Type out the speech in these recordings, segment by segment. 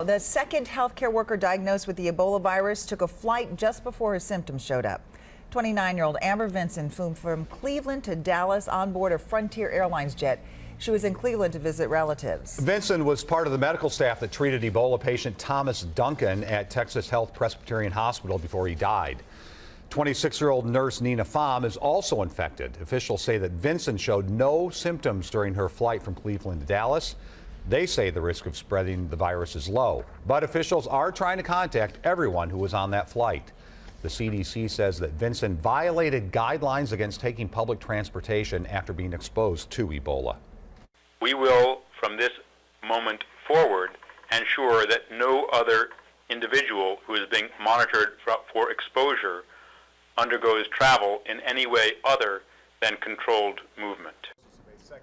The second healthcare worker diagnosed with the Ebola virus took a flight just before his symptoms showed up. 29-year-old Amber Vincent flew from Cleveland to Dallas on board a Frontier Airlines jet. She was in Cleveland to visit relatives. Vincent was part of the medical staff that treated Ebola patient Thomas Duncan at Texas Health Presbyterian Hospital before he died. 26-year-old nurse Nina Pham is also infected. Officials say that Vincent showed no symptoms during her flight from Cleveland to Dallas. They say the risk of spreading the virus is low, but officials are trying to contact everyone who was on that flight. The CDC says that Vincent violated guidelines against taking public transportation after being exposed to Ebola. We will, from this moment forward, ensure that no other individual who is being monitored for exposure undergoes travel in any way other than controlled movement.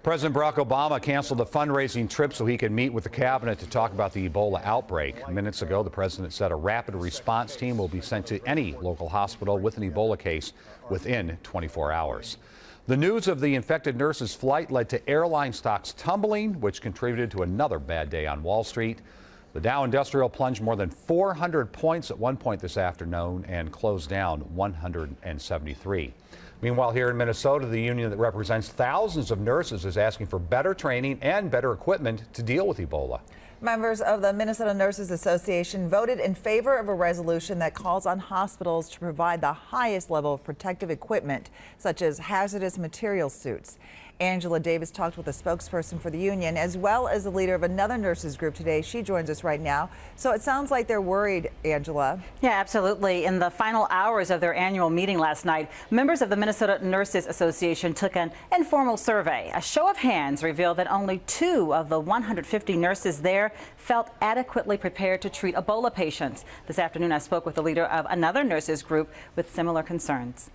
President Barack Obama canceled a fundraising trip so he could meet with the cabinet to talk about the Ebola outbreak. Minutes ago, the president said a rapid response team will be sent to any local hospital with an Ebola case within 24 hours. The news of the infected nurse's flight led to airline stocks tumbling, which contributed to another bad day on Wall Street. The Dow Industrial plunged more than 400 points at one point this afternoon and closed down 173. Meanwhile, here in Minnesota, the union that represents thousands of nurses is asking for better training and better equipment to deal with Ebola. Members of the Minnesota Nurses Association voted in favor of a resolution that calls on hospitals to provide the highest level of protective equipment, such as hazardous material suits. Angela Davis talked with a spokesperson for the union, as well as the leader of another nurses group today. She joins us right now. So it sounds like they're worried, Angela. Yeah, absolutely. In the final hours of their annual meeting last night, members of the Minnesota Nurses Association took an informal survey. A show of hands revealed that only 2 of the 150 nurses there felt adequately prepared to treat Ebola patients. This afternoon, I spoke with the leader of another nurses group with similar concerns.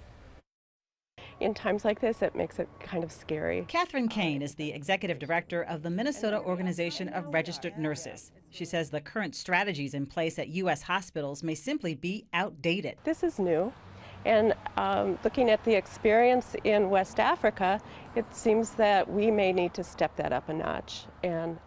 In times like this, it makes it kind of scary. Catherine Kane is the executive director of the Minnesota Organization of Registered Nurses. She says the current strategies in place at U.S. hospitals may simply be outdated. This is new, and looking at the experience in West Africa, it seems that we may need to step that up a notch and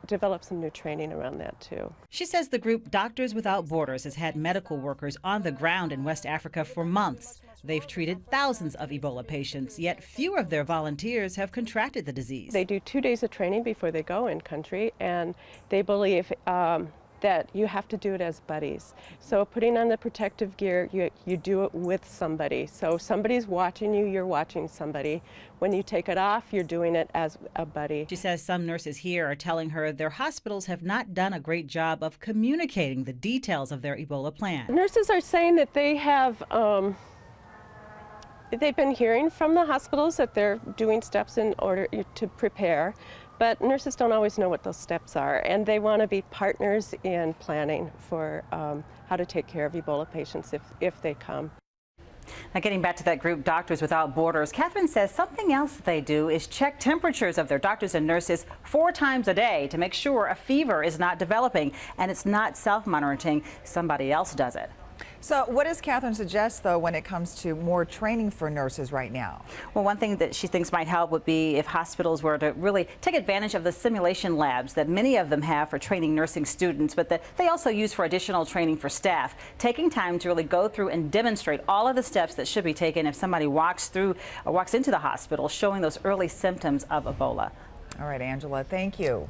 develop some new training around that too. She says the group Doctors Without Borders has had medical workers on the ground in West Africa for months. They've treated thousands of Ebola patients, yet few of their volunteers have contracted the disease. They do 2 days of training before they go in country, and they believe that you have to do it as buddies. So putting on the protective gear, you do it with somebody. So somebody's watching you, you're watching somebody. When you take it off, you're doing it as a buddy. She says some nurses here are telling her their hospitals have not done a great job of communicating the details of their Ebola plan. Nurses are saying that they have they've been hearing from the hospitals that they're doing steps in order to prepare, but nurses don't always know what those steps are, and they want to be partners in planning for how to take care of Ebola patients if they come. Now, getting back to that group, Doctors Without Borders, Catherine says something else they do is check temperatures of their doctors and nurses 4 times a day to make sure a fever is not developing and it's not self-monitoring. Somebody else does it. So what does Catherine suggest, though, when it comes to more training for nurses right now? Well, one thing that she thinks might help would be if hospitals were to really take advantage of the simulation labs that many of them have for training nursing students, but that they also use for additional training for staff. Taking time to really go through and demonstrate all of the steps that should be taken if somebody walks into the hospital showing those early symptoms of Ebola. All right, Angela, thank you.